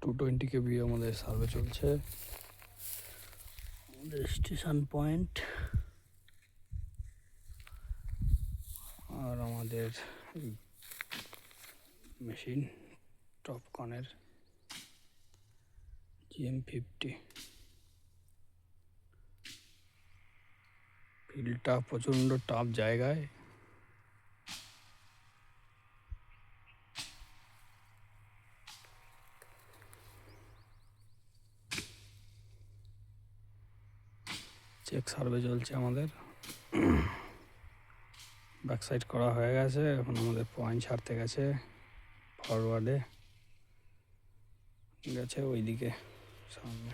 220 কেবি আমাদের সার্ভে চলছে, আমাদের স্টেশন পয়েন্ট। আর আমাদের মেশিন টপকনের GM50। ফিল্ডটা প্রচণ্ড টাফ জায়গায়। চেক সার্ভে চলছে আমাদের, ব্যাক সাইড করা হয়ে গেছে। এখন আমাদের পয়েন্ট ছাড়তে গেছে, ফরওয়ার্ডে গেছে ওইদিকে সামনে।